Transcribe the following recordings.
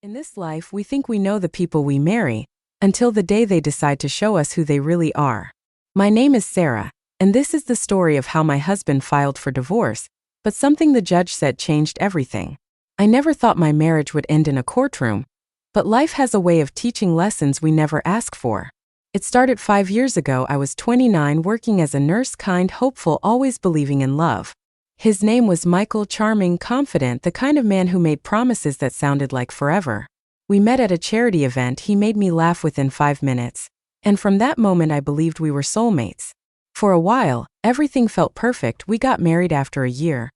In this life, we think we know the people we marry, until the day they decide to show us who they really are. My name is Sarah, and this is the story of how my husband filed for divorce, but something the judge said changed everything. I never thought my marriage would end in a courtroom, but life has a way of teaching lessons we never ask for. It started 5 years ago. I was 29, working as a nurse, kind, hopeful, always believing in love. His name was Michael, charming, confident, the kind of man who made promises that sounded like forever. We met at a charity event. He made me laugh within 5 minutes, and from that moment I believed we were soulmates. For a while, everything felt perfect. We got married after a year,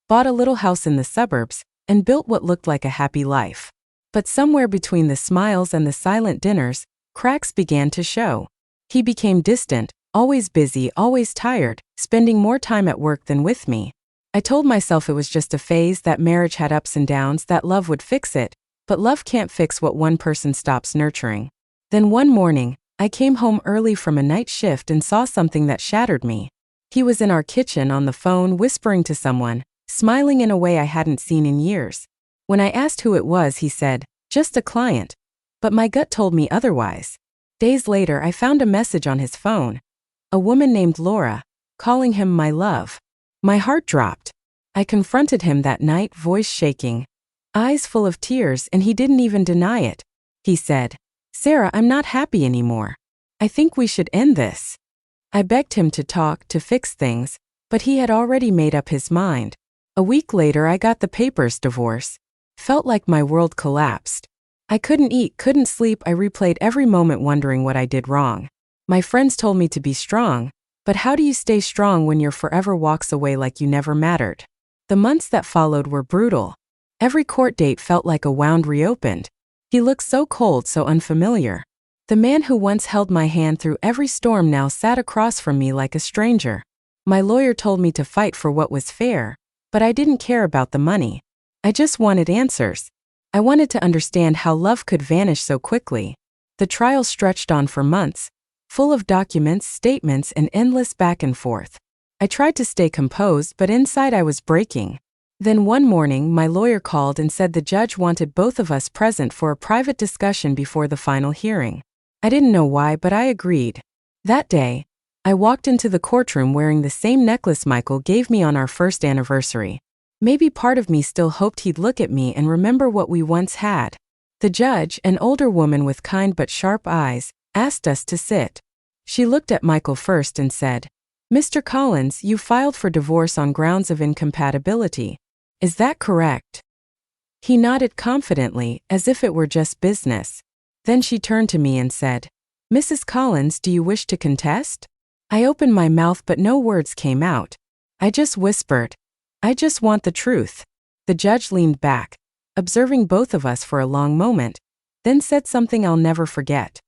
bought a little house in the suburbs, and built what looked like a happy life. But somewhere between the smiles and the silent dinners, cracks began to show. He became distant, always busy, always tired, spending more time at work than with me. I told myself it was just a phase, that marriage had ups and downs, that love would fix it, but love can't fix what one person stops nurturing. Then one morning, I came home early from a night shift and saw something that shattered me. He was in our kitchen on the phone, whispering to someone, smiling in a way I hadn't seen in years. When I asked who it was, he said, "Just a client." But my gut told me otherwise. Days later, I found a message on his phone. A woman named Laura, calling him my love. My heart dropped. I confronted him that night, voice shaking, eyes full of tears, and he didn't even deny it. He said, "Sarah, I'm not happy anymore. I think we should end this." I begged him to talk, to fix things, but he had already made up his mind. A week later, I got the papers, divorce. Felt like my world collapsed. I couldn't eat, couldn't sleep. I replayed every moment, wondering what I did wrong. My friends told me to be strong, but how do you stay strong when your forever walks away like you never mattered? The months that followed were brutal. Every court date felt like a wound reopened. He looked so cold, so unfamiliar. The man who once held my hand through every storm now sat across from me like a stranger. My lawyer told me to fight for what was fair, but I didn't care about the money. I just wanted answers. I wanted to understand how love could vanish so quickly. The trial stretched on for months, full of documents, statements, and endless back and forth. I tried to stay composed, but inside I was breaking. Then one morning, my lawyer called and said the judge wanted both of us present for a private discussion before the final hearing. I didn't know why, but I agreed. That day, I walked into the courtroom wearing the same necklace Michael gave me on our first anniversary. Maybe part of me still hoped he'd look at me and remember what we once had. The judge, an older woman with kind but sharp eyes, asked us to sit. She looked at Michael first and said, "Mr. Collins, you filed for divorce on grounds of incompatibility. Is that correct?" He nodded confidently, as if it were just business. Then she turned to me and said, "Mrs. Collins, do you wish to contest?" I opened my mouth, but no words came out. I just whispered, "I just want the truth." The judge leaned back, observing both of us for a long moment, then said something I'll never forget.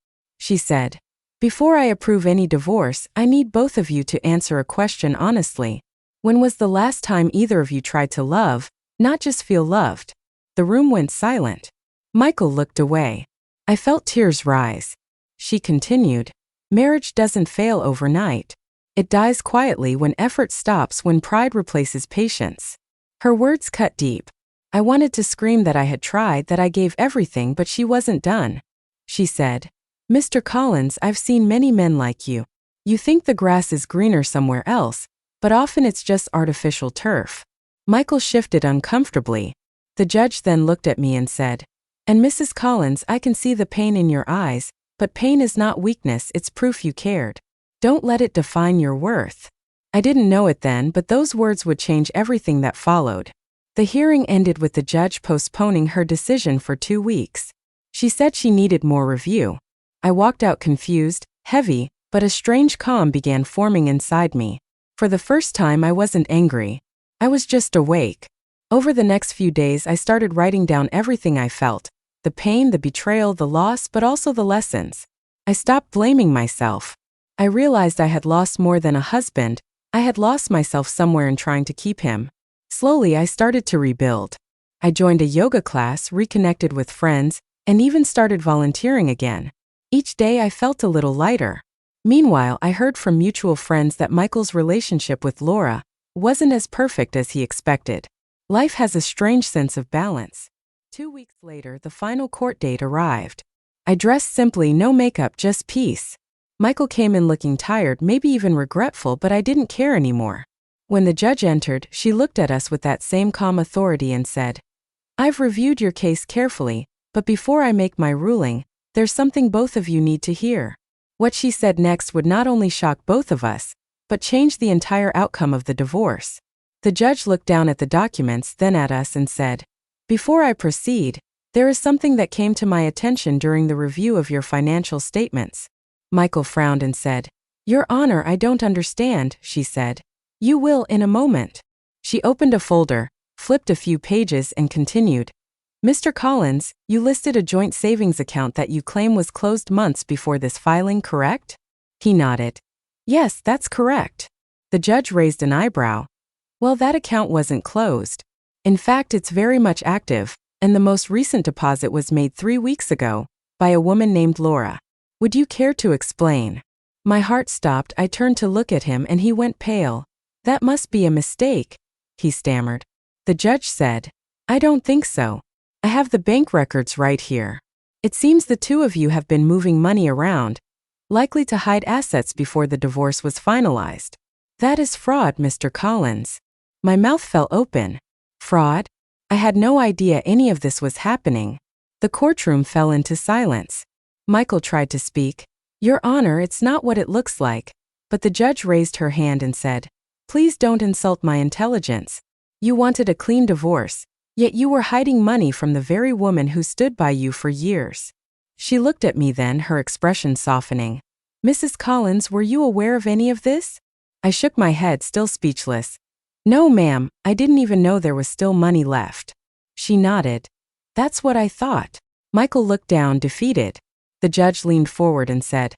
She said, "Before I approve any divorce, I need both of you to answer a question honestly. When was the last time either of you tried to love, not just feel loved?" The room went silent. Michael looked away. I felt tears rise. She continued, "Marriage doesn't fail overnight. It dies quietly when effort stops, when pride replaces patience." Her words cut deep. I wanted to scream that I had tried, that I gave everything, but she wasn't done. She said, "Mr. Collins, I've seen many men like you. You think the grass is greener somewhere else, but often it's just artificial turf." Michael shifted uncomfortably. The judge then looked at me and said, "And Mrs. Collins, I can see the pain in your eyes, but pain is not weakness, it's proof you cared. Don't let it define your worth." I didn't know it then, but those words would change everything that followed. The hearing ended with the judge postponing her decision for 2 weeks. She said she needed more review. I walked out confused, heavy, but a strange calm began forming inside me. For the first time, I wasn't angry. I was just awake. Over the next few days, I started writing down everything I felt. The pain, the betrayal, the loss, but also the lessons. I stopped blaming myself. I realized I had lost more than a husband. I had lost myself somewhere in trying to keep him. Slowly, I started to rebuild. I joined a yoga class, reconnected with friends, and even started volunteering again. Each day, I felt a little lighter. Meanwhile, I heard from mutual friends that Michael's relationship with Laura wasn't as perfect as he expected. Life has a strange sense of balance. 2 weeks later, the final court date arrived. I dressed simply, no makeup, just peace. Michael came in looking tired, maybe even regretful, but I didn't care anymore. When the judge entered, she looked at us with that same calm authority and said, "I've reviewed your case carefully, but before I make my ruling, there's something both of you need to hear." What she said next would not only shock both of us, but change the entire outcome of the divorce. The judge looked down at the documents, then at us and said, "Before I proceed, there is something that came to my attention during the review of your financial statements." Michael frowned and said, "Your Honor, I don't understand," she said. "You will in a moment." She opened a folder, flipped a few pages and continued, "Mr. Collins, you listed a joint savings account that you claim was closed months before this filing, correct?" He nodded. "Yes, that's correct." The judge raised an eyebrow. "Well, that account wasn't closed. In fact, it's very much active, and the most recent deposit was made 3 weeks ago, by a woman named Laura. Would you care to explain?" My heart stopped. I turned to look at him and he went pale. "That must be a mistake," he stammered. The judge said, "I don't think so. I have the bank records right here. It seems the two of you have been moving money around, likely to hide assets before the divorce was finalized. That is fraud, Mr. Collins." My mouth fell open. Fraud? I had no idea any of this was happening. The courtroom fell into silence. Michael tried to speak. "Your Honor, it's not what it looks like." But the judge raised her hand and said, "Please don't insult my intelligence. You wanted a clean divorce, yet you were hiding money from the very woman who stood by you for years." She looked at me then, her expression softening. "Mrs. Collins, were you aware of any of this?" I shook my head, still speechless. "No, ma'am, I didn't even know there was still money left." She nodded. "That's what I thought." Michael looked down, defeated. The judge leaned forward and said,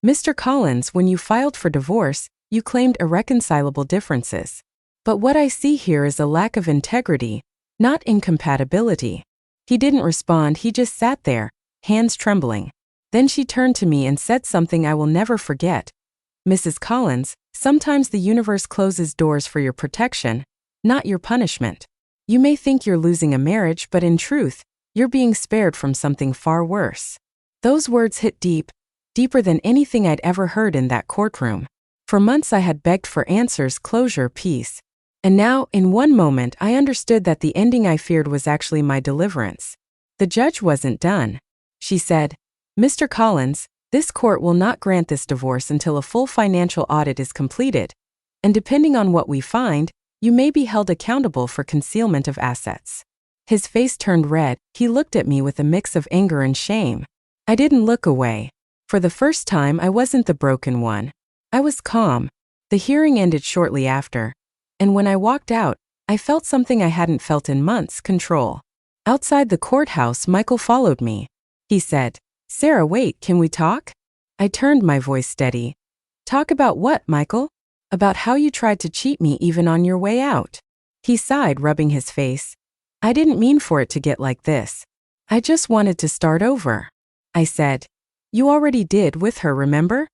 "Mr. Collins, when you filed for divorce, you claimed irreconcilable differences. But what I see here is a lack of integrity, not incompatibility." He didn't respond, he just sat there, hands trembling. Then she turned to me and said something I will never forget. "Mrs. Collins, sometimes the universe closes doors for your protection, not your punishment. You may think you're losing a marriage, but in truth, you're being spared from something far worse." Those words hit deep, deeper than anything I'd ever heard in that courtroom. For months I had begged for answers, closure, peace. And now, in one moment, I understood that the ending I feared was actually my deliverance. The judge wasn't done. She said, "Mr. Collins, this court will not grant this divorce until a full financial audit is completed, and depending on what we find, you may be held accountable for concealment of assets." His face turned red. He looked at me with a mix of anger and shame. I didn't look away. For the first time, I wasn't the broken one. I was calm. The hearing ended shortly after, and when I walked out, I felt something I hadn't felt in months: control. Outside the courthouse, Michael followed me. He said, "Sarah, wait, can we talk?" I turned, my voice steady. "Talk about what, Michael?" "About how you tried to cheat me even on your way out." He sighed, rubbing his face. "I didn't mean for it to get like this. I just wanted to start over." I said, "You already did with her, remember?"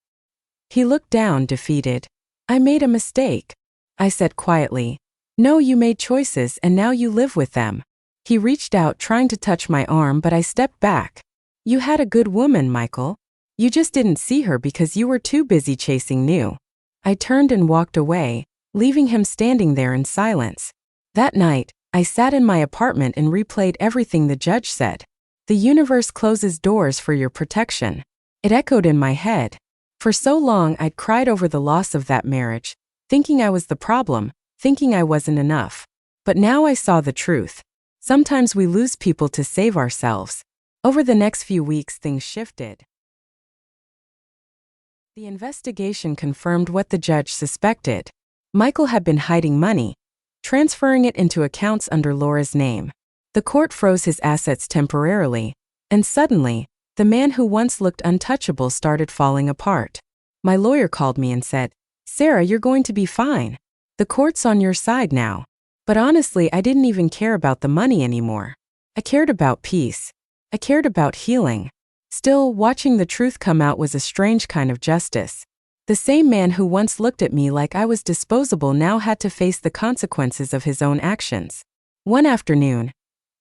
He looked down, defeated. "I made a mistake," I said quietly. "No, you made choices and now you live with them." He reached out, trying to touch my arm, but I stepped back. "You had a good woman, Michael. You just didn't see her because you were too busy chasing new." I turned and walked away, leaving him standing there in silence. That night, I sat in my apartment and replayed everything the judge said. "The universe closes doors for your protection." It echoed in my head. For so long I'd cried over the loss of that marriage, thinking I was the problem, thinking I wasn't enough. But now I saw the truth. Sometimes we lose people to save ourselves. Over the next few weeks, things shifted. The investigation confirmed what the judge suspected. Michael had been hiding money, transferring it into accounts under Laura's name. The court froze his assets temporarily, and suddenly, the man who once looked untouchable started falling apart. My lawyer called me and said, "Sarah, you're going to be fine. The court's on your side now." But honestly, I didn't even care about the money anymore. I cared about peace. I cared about healing. Still, watching the truth come out was a strange kind of justice. The same man who once looked at me like I was disposable now had to face the consequences of his own actions. One afternoon,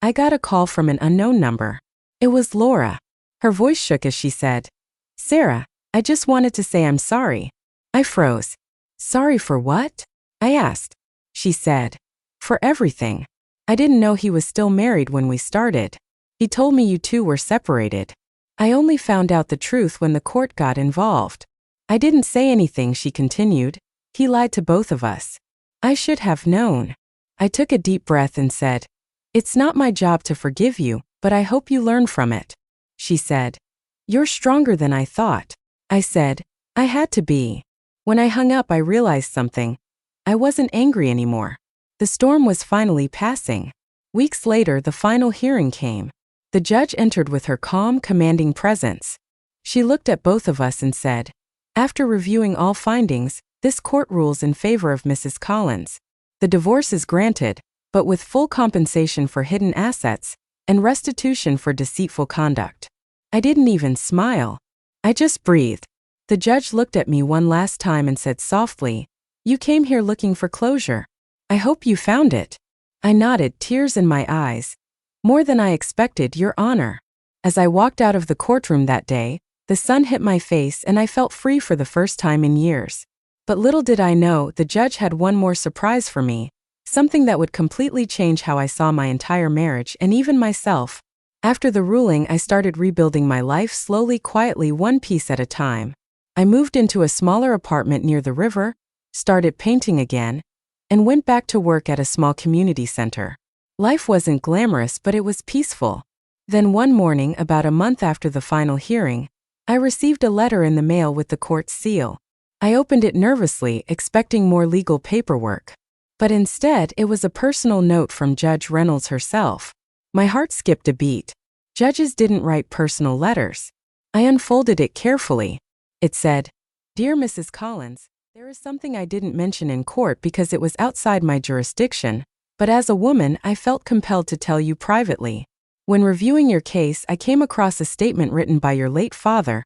I got a call from an unknown number. It was Laura. Her voice shook as she said, "Sarah, I just wanted to say I'm sorry." I froze. "Sorry for what?" I asked. She said, "For everything. I didn't know he was still married when we started. He told me you two were separated. I only found out the truth when the court got involved. I didn't say anything," she continued. "He lied to both of us. I should have known." I took a deep breath and said, "It's not my job to forgive you, but I hope you learn from it." She said, "You're stronger than I thought." I said, "I had to be." When I hung up, I realized something. I wasn't angry anymore. The storm was finally passing. Weeks later, the final hearing came. The judge entered with her calm, commanding presence. She looked at both of us and said, "After reviewing all findings, this court rules in favor of Mrs. Collins. The divorce is granted, but with full compensation for hidden assets and restitution for deceitful conduct." I didn't even smile. I just breathed. The judge looked at me one last time and said softly, "You came here looking for closure. I hope you found it." I nodded, tears in my eyes. "More than I expected, Your Honor." As I walked out of the courtroom that day, the sun hit my face and I felt free for the first time in years. But little did I know, the judge had one more surprise for me, something that would completely change how I saw my entire marriage and even myself. After the ruling, I started rebuilding my life slowly, quietly, one piece at a time. I moved into a smaller apartment near the river, started painting again, and went back to work at a small community center. Life wasn't glamorous, but it was peaceful. Then one morning, about a month after the final hearing, I received a letter in the mail with the court's seal. I opened it nervously, expecting more legal paperwork. But instead, it was a personal note from Judge Reynolds herself. My heart skipped a beat. Judges didn't write personal letters. I unfolded it carefully. It said, "Dear Mrs. Collins, there is something I didn't mention in court because it was outside my jurisdiction, but as a woman, I felt compelled to tell you privately. When reviewing your case, I came across a statement written by your late father,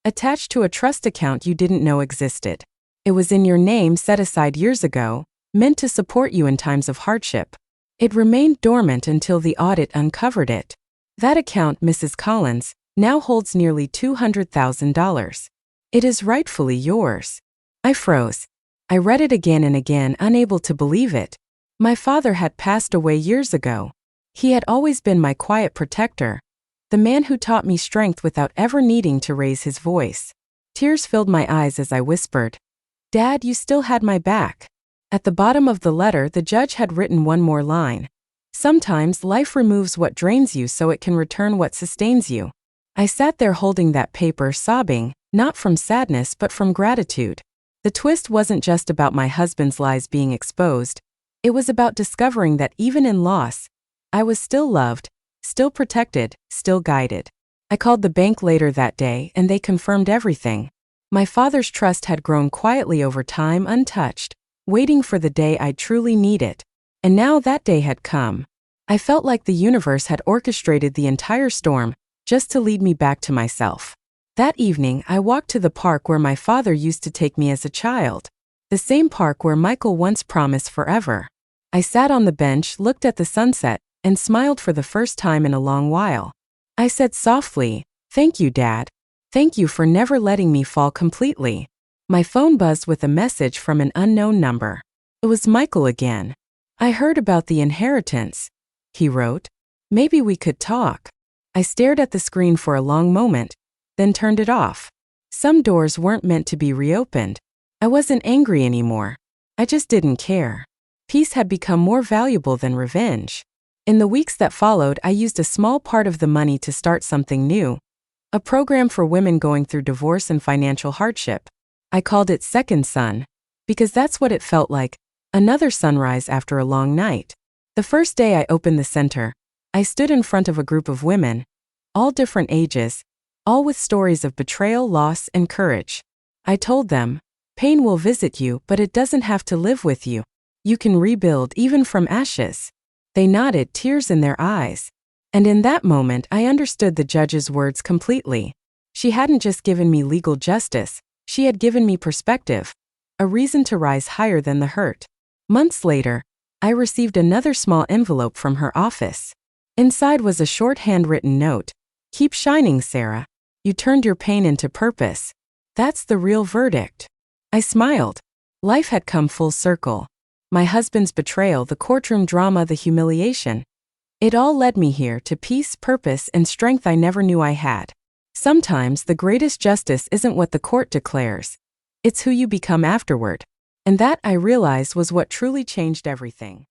attached to a trust account you didn't know existed. It was in your name, set aside years ago, meant to support you in times of hardship. It remained dormant until the audit uncovered it. That account, Mrs. Collins, now holds nearly $200,000. It is rightfully yours." I froze. I read it again and again, unable to believe it. My father had passed away years ago. He had always been my quiet protector, the man who taught me strength without ever needing to raise his voice. Tears filled my eyes as I whispered, "Dad, you still had my back." At the bottom of the letter, the judge had written one more line. "Sometimes life removes what drains you so it can return what sustains you." I sat there holding that paper, sobbing, not from sadness but from gratitude. The twist wasn't just about my husband's lies being exposed. It was about discovering that even in loss, I was still loved, still protected, still guided. I called the bank later that day and they confirmed everything. My father's trust had grown quietly over time, untouched, waiting for the day I'd truly need it. And now that day had come. I felt like the universe had orchestrated the entire storm just to lead me back to myself. That evening, I walked to the park where my father used to take me as a child. The same park where Michael once promised forever. I sat on the bench, looked at the sunset, and smiled for the first time in a long while. I said softly, "Thank you, Dad. Thank you for never letting me fall completely." My phone buzzed with a message from an unknown number. It was Michael again. "I heard about the inheritance," he wrote. "Maybe we could talk." I stared at the screen for a long moment, then turned it off. Some doors weren't meant to be reopened. I wasn't angry anymore. I just didn't care. Peace had become more valuable than revenge. In the weeks that followed, I used a small part of the money to start something new, a program for women going through divorce and financial hardship. I called it Second Sun, because that's what it felt like, another sunrise after a long night. The first day I opened the center, I stood in front of a group of women, all different ages, all with stories of betrayal, loss, and courage. I told them, pain will visit you, but it doesn't have to live with you. You can rebuild even from ashes. They nodded, tears in their eyes. And in that moment, I understood the judge's words completely. She hadn't just given me legal justice, she had given me perspective, a reason to rise higher than the hurt. Months later, I received another small envelope from her office. Inside was a short handwritten note. "Keep shining, Sarah. You turned your pain into purpose. That's the real verdict." I smiled. Life had come full circle. My husband's betrayal, the courtroom drama, the humiliation. It all led me here to peace, purpose, and strength I never knew I had. Sometimes the greatest justice isn't what the court declares. It's who you become afterward. And that, I realized, was what truly changed everything.